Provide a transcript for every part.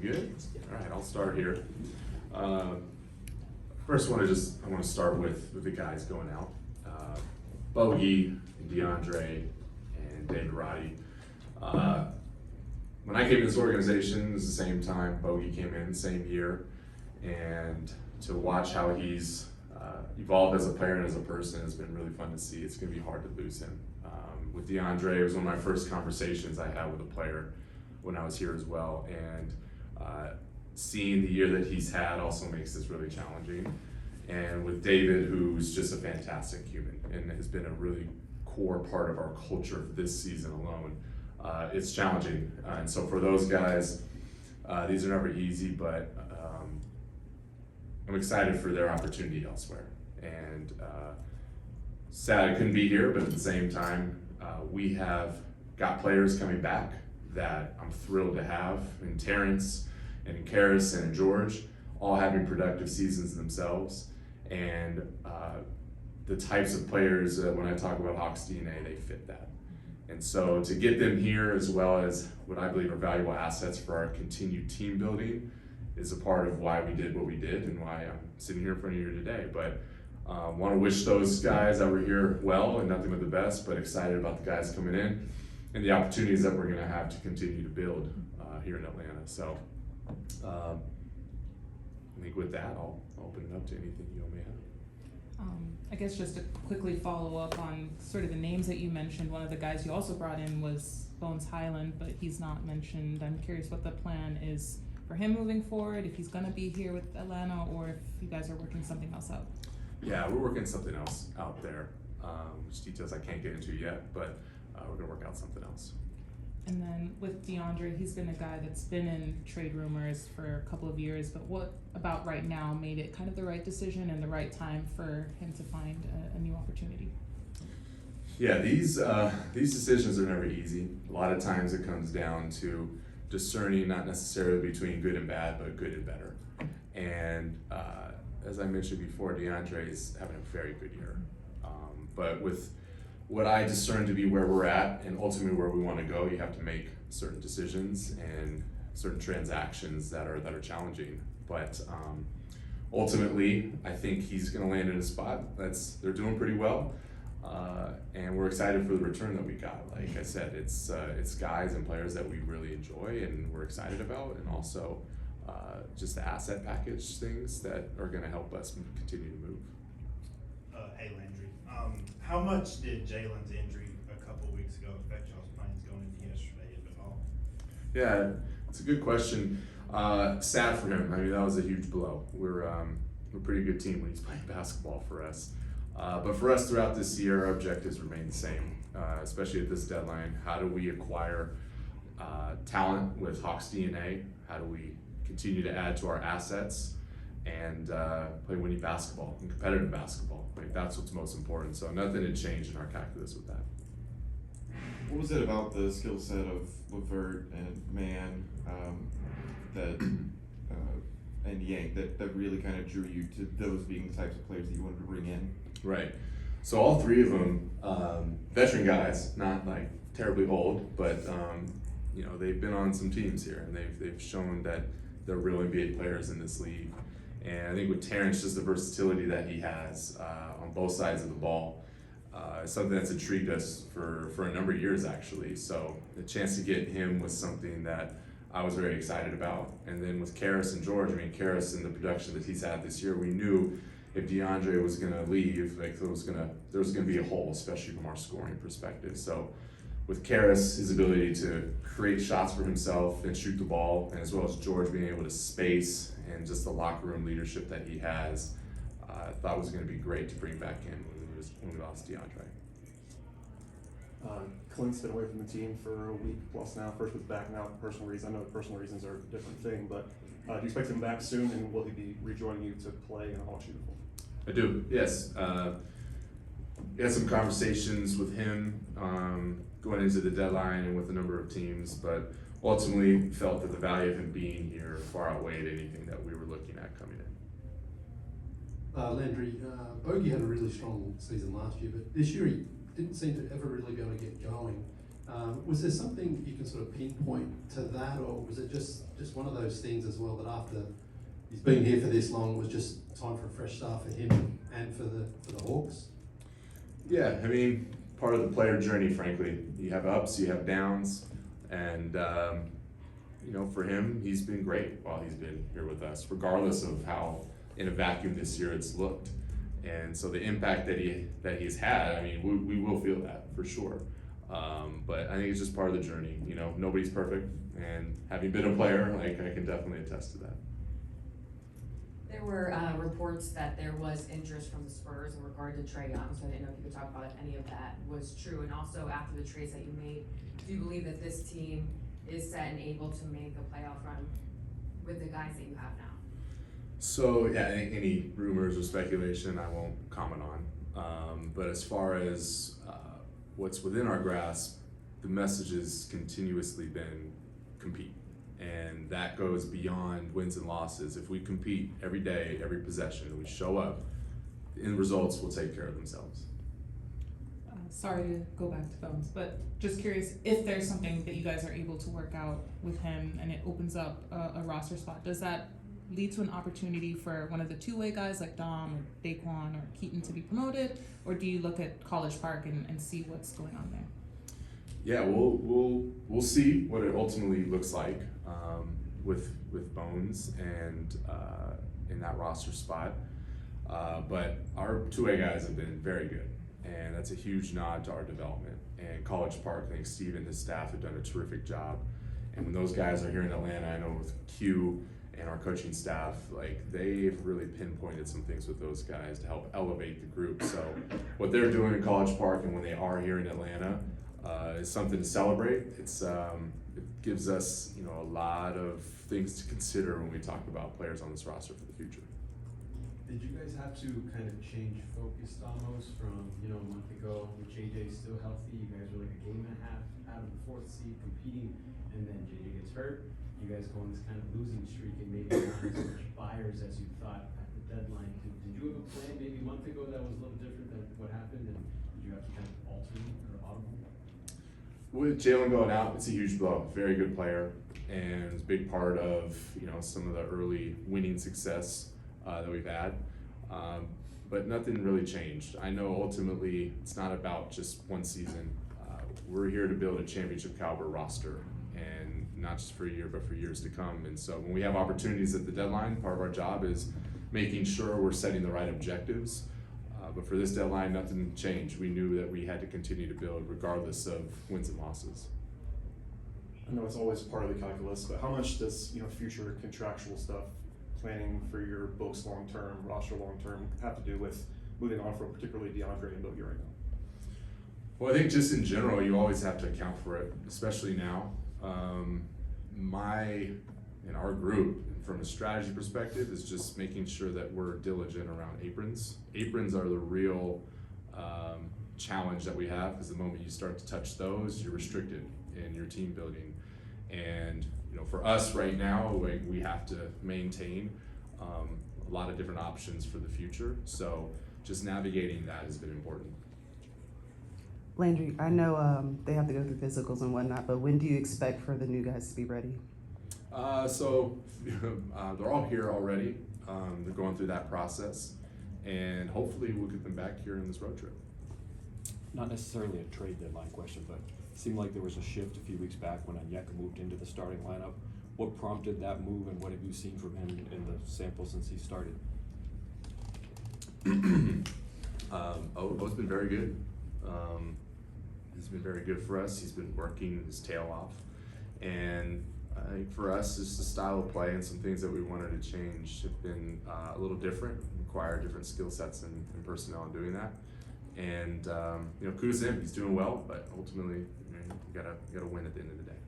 Good? All right, I'll start here. Uh, First I want to start with the guys going out. Bogey, DeAndre, and David Roddy. When I came to this organization, it was the same time Bogey came in, same year. And to watch how he's evolved as a player and as a person has been really fun to see. It's going to be hard to lose him. With DeAndre, it was one of my first conversations I had with a player when I was here as well. And seeing the year that he's had also makes this really challenging. And with David, who's just a fantastic human and has been a really core part of our culture this season alone, it's challenging. And so for those guys, these are never easy, but I'm excited for their opportunity elsewhere. And sad I couldn't be here, but at the same time, we have got players coming back that I'm thrilled to have in Terrence and in Karis and in George, all having productive seasons themselves. And the types of players, when I talk about Hawks DNA, they fit that. And so to get them here, as well as what I believe are valuable assets for our continued team building, is a part of why we did what we did and why I'm sitting here in front of you today. But want to wish those guys that were here well and nothing but the best, but excited about the guys coming in and the opportunities that we're going to have to continue to build here in Atlanta. So I think with that, I'll open it up to anything you all may have. I guess just to quickly follow up on sort of the names that you mentioned, one of the guys you also brought in was Bones Highland, but he's not mentioned. I'm curious what the plan is for him moving forward, if he's going to be here with Atlanta or if you guys are working something else out. Yeah, we're working something else out there, which details I can't get into yet, but we're going to work out something else. And then with DeAndre, he's been a guy that's been in trade rumors for a couple of years, but what about right now made it kind of the right decision and the right time for him to find a new opportunity? Yeah, these decisions are never easy. A lot of times it comes down to discerning not necessarily between good and bad, but good and better. And as I mentioned before, DeAndre is having a very good year. But with what I discern to be where we're at and ultimately where we want to go, you have to make certain decisions and certain transactions that are challenging. But ultimately, I think he's going to land in a spot they're doing pretty well, and we're excited for the return that we got. Like I said, it's guys and players that we really enjoy and we're excited about, and also just the asset package things that are going to help us continue to move. Hey Landry, how much did Jalen's injury a couple of weeks ago affect y'all's plans going into yesterday, if at all? Yeah, it's a good question. Sad for him. I mean, that was a huge blow. We're a pretty good team when he's playing basketball for us. But for us throughout this year, our objectives remain the same, especially at this deadline. How do we acquire talent with Hawks DNA? How do we continue to add to our assets and play winning basketball and competitive basketball? Like, that's what's most important. So nothing had changed in our calculus with that. What was it about the skill set of Levert and Mann and Yank that really kind of drew you to those being the types of players that you wanted to bring in? Right. So all three of them, veteran guys, not like terribly old, but they've been on some teams here and they've shown that they're real NBA players in this league. And I think with Terrence, just the versatility that he has on both sides of the ball, is something that's intrigued us for a number of years actually. So the chance to get him was something that I was very excited about. And then with Karis and George, I mean, Karis and the production that he's had this year, we knew if DeAndre was going to leave, like there was going to be a hole, especially from our scoring perspective. So with Karis, his ability to create shots for himself and shoot the ball, and as well as George being able to space and just the locker room leadership that he has, I thought was going to be great to bring back in when we lost DeAndre. Clint's been away from the team for a week plus now. First was back, now personal reasons. I know personal reasons are a different thing, but do you expect him back soon, and will he be rejoining you to play in a Hawks uniform? I do, yes. We had some conversations with him going into the deadline and with a number of teams, but ultimately felt that the value of him being here far outweighed anything that we were looking at coming in. Landry, Bogey had a really strong season last year, but this year he didn't seem to ever really be able to get going. Was there something you can sort of pinpoint to that, or was it just one of those things as well that after he's been here for this long, it was just time for a fresh start for him and for the Hawks? Yeah, I mean, part of the player journey, frankly. You have ups, you have downs, and you know, for him, he's been great while he's been here with us, regardless of how in a vacuum this year it's looked. And so the impact that he's had, I mean, we will feel that for sure. But I think it's just part of the journey. You know, nobody's perfect, and having been a player, like, I can definitely attest to that. There were reports that there was interest from the Spurs in regard to Trae Young, so I didn't know if you could talk about if any of that was true. And also, after the trades that you made, do you believe that this team is set and able to make a playoff run with the guys that you have now? So yeah, any rumors or speculation I won't comment on. But as far as what's within our grasp, the message has continuously been compete. And that goes beyond wins and losses. If we compete every day, every possession, and we show up, the end results will take care of themselves. Sorry to go back to Bones, but just curious if there's something that you guys are able to work out with him and it opens up a roster spot. Does that lead to an opportunity for one of the two-way guys like Dom or Daquan or Keaton to be promoted, or do you look at College Park and see what's going on there? Yeah, we'll see what it ultimately looks like with Bones and in that roster spot. But our two-way guys have been very good, and that's a huge nod to our development. And College Park, I think Steve and his staff have done a terrific job. And when those guys are here in Atlanta, I know with Q and our coaching staff, like, they've really pinpointed some things with those guys to help elevate the group. So what they're doing in College Park and when they are here in Atlanta is something to celebrate. It gives us, you know, a lot of things to consider when we talk about players on this roster for the future. Did you guys have to kind of change focus almost from, you know, a month ago with JJ still healthy, you guys were like a game and a half out of the fourth seed competing, and then JJ gets hurt, you guys go on this kind of losing streak and maybe not as much buyers as you thought at the deadline. Did you have a plan maybe a month ago that was a little different than what happened, and did you have to kind of alter or audible? With Jalen going out, it's a huge blow. Very good player, and it's a big part of, you know, some of the early winning success that we've had. But nothing really changed. I know ultimately it's not about just one season. We're here to build a championship caliber roster, and not just for a year, but for years to come. And so when we have opportunities at the deadline, part of our job is making sure we're setting the right objectives. But for this deadline, nothing changed. We knew that we had to continue to build regardless of wins and losses. I know it's always part of the calculus, but how much does, you know, future contractual stuff, planning for your books long-term, roster long-term, have to do with moving on from particularly DeAndre and Bogey right now? Well, I think just in general, you always have to account for it, especially now. In our group, from a strategy perspective, is just making sure that we're diligent around aprons. Aprons are the real challenge that we have, because the moment you start to touch those, you're restricted in your team building. And you know, for us right now, we have to maintain a lot of different options for the future. So just navigating that has been important. Landry, I know they have to go through physicals and whatnot, but when do you expect for the new guys to be ready? So they're all here already. They're going through that process, and hopefully we'll get them back here in this road trip. Not necessarily a trade deadline question, but it seemed like there was a shift a few weeks back when Onyeka moved into the starting lineup. What prompted that move, and what have you seen from him in the sample since he started? O's been very good. He's been very good for us. He's been working his tail off, and I think for us, just the style of play and some things that we wanted to change have been a little different, require different skill sets and personnel in doing that. And you know, kudos to him. He's doing well, but ultimately, you know, you gotta win at the end of the day.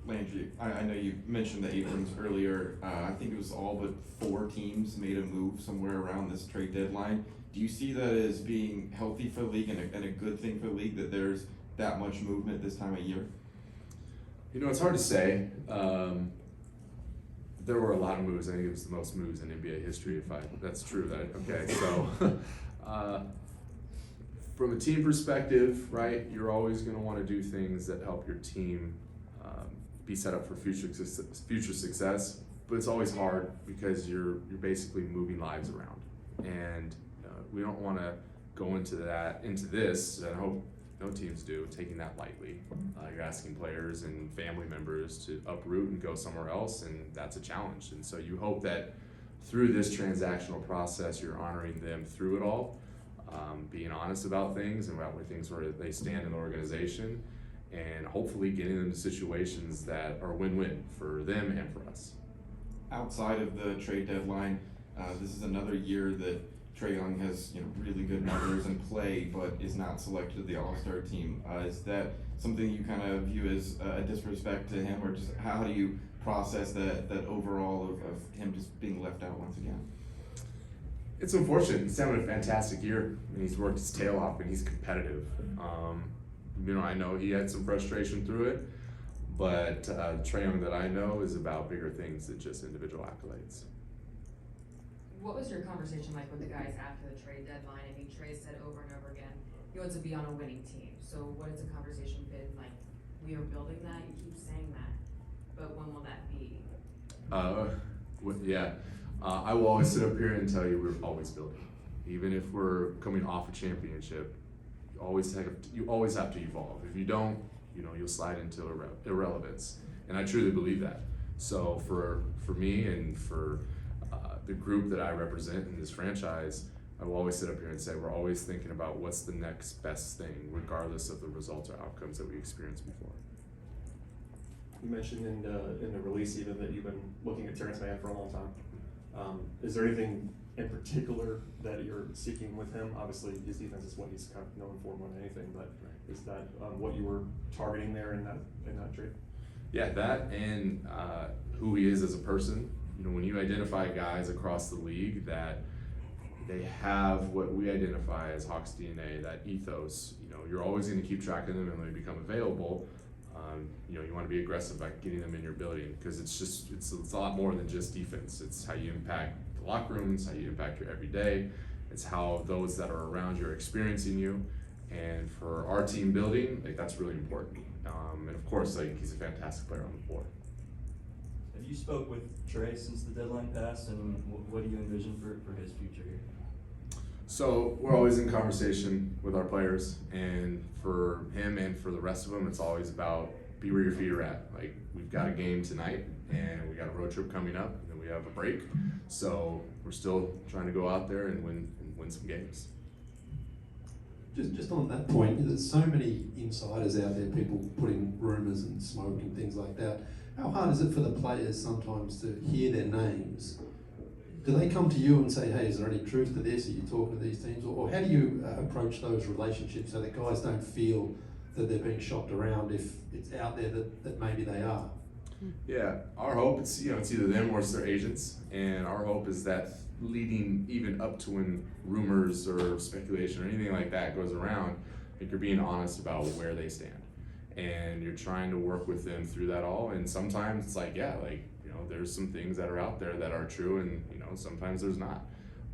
Landry, I know you mentioned the aprons earlier. I think it was all but 4 teams made a move somewhere around this trade deadline. Do you see that as being healthy for the league and a good thing for the league that there's that much movement this time of year? You know, it's hard to say. There were a lot of moves. I think it was the most moves in NBA history, if that's true. Okay, so from a team perspective, right, you're always going to want to do things that help your team be set up for future success. But it's always hard because you're basically moving lives around, and we don't want to go into this. And I hope no teams do, taking that lightly. You're asking players and family members to uproot and go somewhere else, and that's a challenge. And so you hope that through this transactional process, you're honoring them through it all, being honest about things and about where they stand in the organization, and hopefully getting them to situations that are win-win for them and for us. Outside of the trade deadline, this is another year that Trae Young has really good numbers and play, but is not selected to the All-Star team. Is that something you kind of view as a disrespect to him, or just how do you process that overall of him just being left out once again? It's unfortunate. He's having a fantastic year, and he's worked his tail off, and he's competitive. I know he had some frustration through it, but Trae Young that I know is about bigger things than just individual accolades. What was your conversation like with the guys after the trade deadline? I mean, Trae said over and over again, he wants to be on a winning team. So what has the conversation been like? We are building that, you keep saying that, but when will that be? I will always sit up here and tell you we're always building. Even if we're coming off a championship, you always have to evolve. If you don't, you'll slide into irrelevance. And I truly believe that. So for me and for the group that I represent in this franchise, I will always sit up here and say we're always thinking about what's the next best thing, regardless of the results or outcomes that we experienced before. You mentioned in the release even that you've been looking at Terrence Mann for a long time. Is there anything in particular that you're seeking with him? Obviously, his defense is what he's kind of known for more than anything, but is that what you were targeting there in that trade? Yeah, that and who he is as a person. When you identify guys across the league that they have what we identify as Hawks DNA, that ethos, you're always going to keep track of them, and when they become available, you want to be aggressive about getting them in your building, because it's a lot more than just defense. It's how you impact the locker rooms, how you impact your everyday. It's how those that are around you are experiencing you. And for our team building, that's really important. And of course, he's a fantastic player on the floor. Have you spoke with Trae since the deadline passed, and what do you envision for his future here? So we're always in conversation with our players, and for him and for the rest of them, it's always about be where your feet are at. We've got a game tonight, and we got a road trip coming up, and then we have a break. So we're still trying to go out there and win some games. Just on that point, there's so many insiders out there, people putting rumours and smoke and things like that. How hard is it for the players sometimes to hear their names? Do they come to you and say, hey, is there any truth to this? Are you talking to these teams? Or how do you approach those relationships so that guys don't feel that they're being shopped around if it's out there that maybe they are? Yeah, our hope it's either them or it's their agents, and our hope is that leading even up to when rumors or speculation or anything like that goes around, you're being honest about where they stand, and you're trying to work with them through that all. And sometimes it's there's some things that are out there that are true, and sometimes there's not.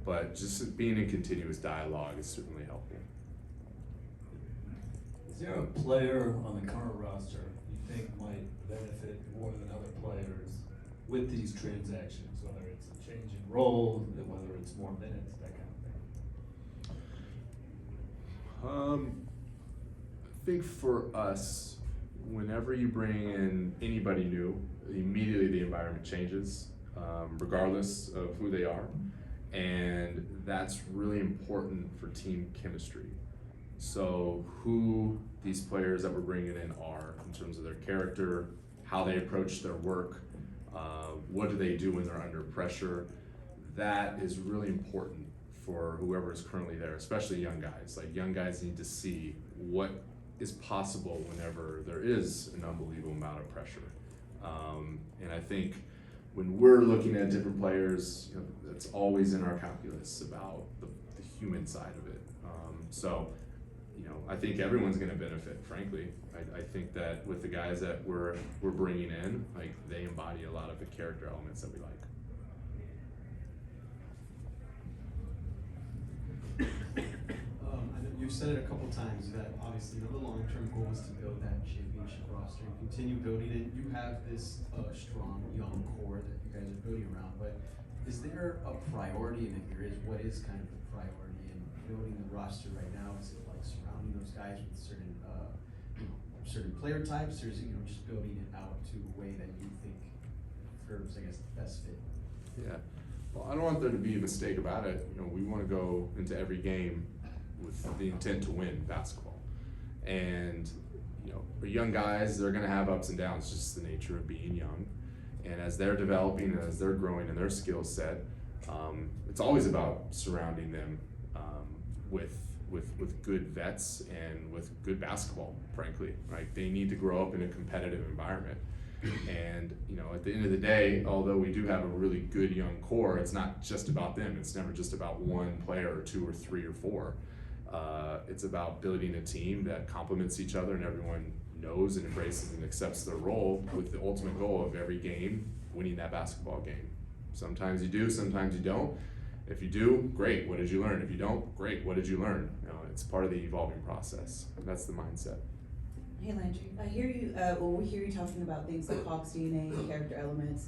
But just being in continuous dialogue is certainly helpful. Is there a player on the current roster you think might benefit more than other players with these transactions, whether it's a change in role, whether it's more minutes, that kind of thing? I think for us, whenever you bring in anybody new, immediately the environment changes, regardless of who they are. And that's really important for team chemistry. So who these players that we're bringing in are in terms of their character, how they approach their work, what do they do when they're under pressure, that is really important for whoever is currently there, especially young guys. Young guys need to see what is possible whenever there is an unbelievable amount of pressure. And I think when we're looking at different players, it's always in our calculus about the human side of it. I think everyone's going to benefit, frankly. I think that with the guys that we're bringing in, they embody a lot of the character elements that we like. I know you've you've said it a couple times that obviously, the long-term goal is to build that championship roster and continue building it. You have this strong young core that you guys are building around, but is there a priority? And if there is, what is kind of the priority in building the roster right now? Is it like surrounding those guys with certain, certain player types, or is it, just building it out to a way that you think serves, I guess, the best fit? Yeah. Well, I don't want there to be a mistake about it. We want to go into every game with the intent to win basketball. And, for young guys, they're going to have ups and downs, just the nature of being young. And as they're developing and as they're growing in their skill set, it's always about surrounding them with good vets and with good basketball, frankly. Right? They need to grow up in a competitive environment. And at the end of the day, although we do have a really good young core, it's not just about them. It's never just about one player or two or three or four. It's about building a team that complements each other and everyone knows and embraces and accepts their role, with the ultimate goal of every game winning that basketball game. Sometimes you do, sometimes you don't. If you do, great, what did you learn? If you don't, great, what did you learn? It's part of the evolving process. That's the mindset. Hey Landry, I hear you, we hear you talking about things like Hawks DNA and character elements.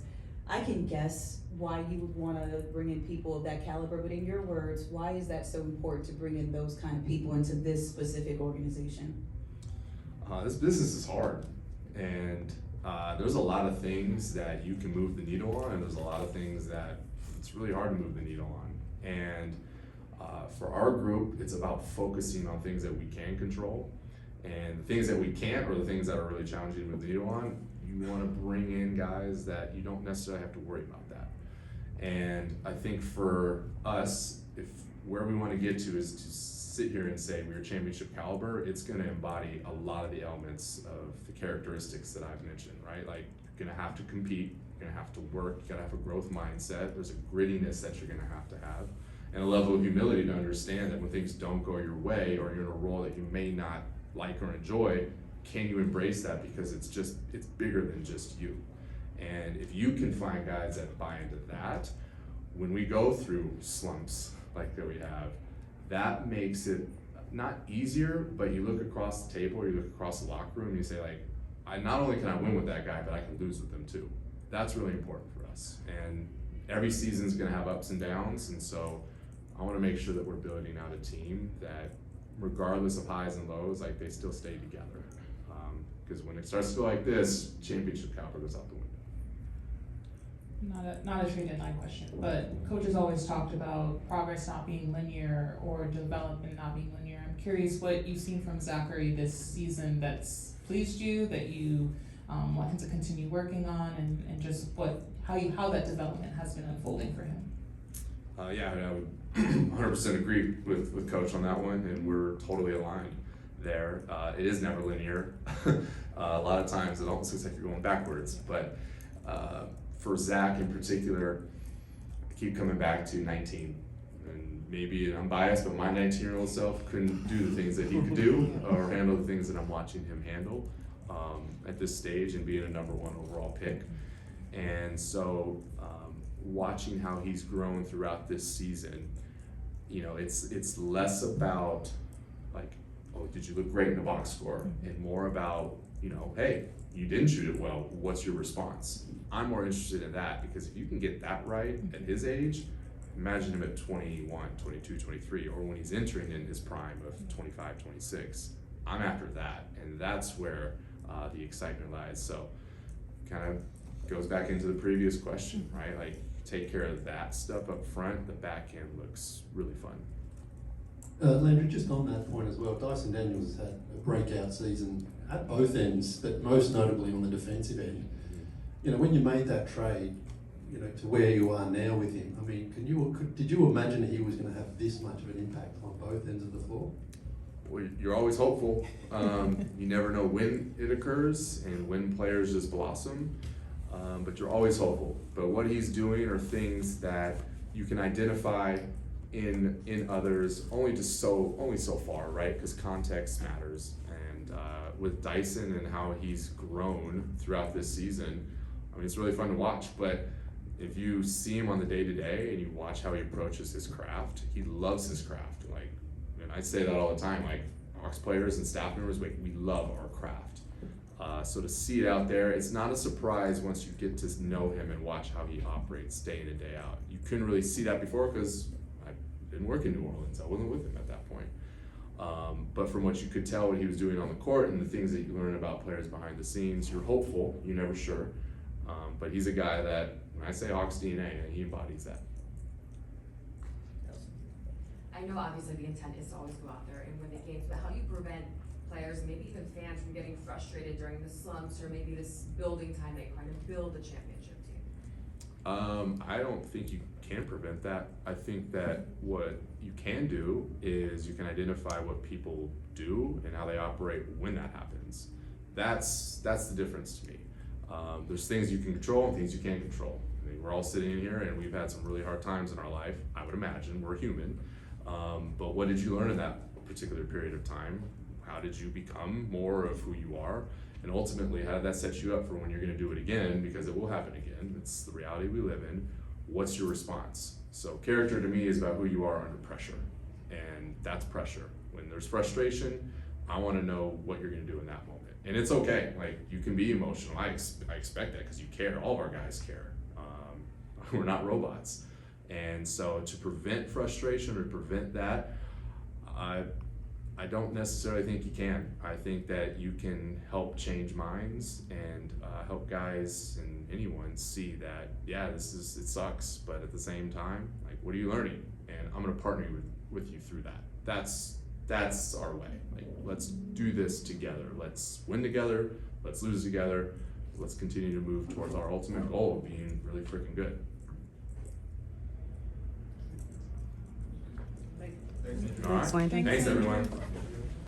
I can guess why you would want to bring in people of that caliber, but in your words, why is that so important to bring in those kind of people into this specific organization? This business is hard, and there's a lot of things that you can move the needle on, and there's a lot of things that it's really hard to move the needle on. And for our group, it's about focusing on things that we can control. And the things that we can't, or the things that are really challenging to move the needle on, you want to bring in guys that you don't necessarily have to worry about that. And I think for us, if where we want to get to is to sit here and say we're championship caliber, it's going to embody a lot of the elements of the characteristics that I've mentioned, right? Like, you're going to have to compete, you're going to have to work, you got to have a growth mindset, there's a grittiness that you're going to have, and a level of humility to understand that when things don't go your way, or you're in a role that you may not like or enjoy, can you embrace that? Because it's bigger than just you. And if you can find guys that buy into that, when we go through slumps like that we have, that makes it not easier, but you look across the table or you look across the locker room and you say, like, not only can I win with that guy, but I can lose with them too. That's really important for us. And every season's gonna have ups and downs, and so I wanna make sure that we're building out a team that, regardless of highs and lows, like, they still stay together. Because when it starts to go like this, championship caliber goes out the window. Not a trade deadline question, but coaches always talked about progress not being linear or development not being linear. I'm curious what you've seen from Zachary this season that's pleased you, that you want him to continue working on, and just how that development has been unfolding for him. Yeah, I would 100% agree with Coach on that one, and we're totally aligned there. It is never linear. A lot of times it almost looks like you're going backwards, but for Zach in particular, I keep coming back to 19. And maybe I'm biased, but my 19-year-old self couldn't do the things that he could do or handle the things that I'm watching him handle at this stage and being a number 1 overall pick. And so watching how he's grown throughout this season, it's less about, like, oh, did you look great in the box score, and more about, hey, you didn't shoot it well, what's your response? I'm more interested in that, because if you can get that right at his age, imagine him at 21, 22, 23, or when he's entering in his prime of 25, 26. I'm after that, and that's where the excitement lies. So kind of goes back into the previous question, right? Like, take care of that stuff up front, the back end looks really fun. Landry, just on that point as well, Dyson Daniels has had a breakout season at both ends, but most notably on the defensive end. When you made that trade, to where you are now with him, I mean, did you imagine he was going to have this much of an impact on both ends of the floor? Well, you're always hopeful. You never know when it occurs and when players just blossom, but you're always hopeful. But what he's doing are things that you can identify in others only so far, right? Because context matters. And with Dyson and how he's grown throughout this season, I mean, it's really fun to watch. But if you see him on the day-to-day and you watch how he approaches his craft, he loves his craft. Like, And I say that all the time, like, Hawks players and staff members, we love our craft. So to see it out there, it's not a surprise once you get to know him and watch how he operates day in and day out. You couldn't really see that before because I didn't work in New Orleans. I wasn't with him at that point. But from what you could tell what he was doing on the court and the things that you learn about players behind the scenes, you're hopeful, you're never sure. But he's a guy that, when I say Hawks DNA, he embodies that. I know obviously the intent is to always go out there and win the games, but how do you prevent players and maybe even fans from getting frustrated during the slumps or maybe this building time they kind of build a championship team? I don't think you can prevent that. I think that what you can do is you can identify what people do and how they operate when that happens. That's the difference to me. There's things you can control and things you can't control. I mean, we're all sitting in here and we've had some really hard times in our life. I would imagine, we're human. But what did you learn in that particular period of time? How did you become more of who you are? And ultimately, how did that set you up for when you're gonna do it again? Because it will happen again. It's the reality we live in. What's your response? So character to me is about who you are under pressure. And that's pressure. When there's frustration, I wanna know what you're gonna do in that moment. And it's okay, like, you can be emotional. I expect that because you care. All of our guys care. We're not robots. And so to prevent frustration or prevent that, I don't necessarily think you can. I think that you can help change minds and help guys and anyone see that, yeah, it sucks, but at the same time, like, what are you learning? And I'm gonna partner with you through that. That's our way. Like, let's do this together. Let's win together. Let's lose together. Let's continue to move towards our ultimate goal of being really freaking good. All right. Thanks, Landry. Thanks, everyone.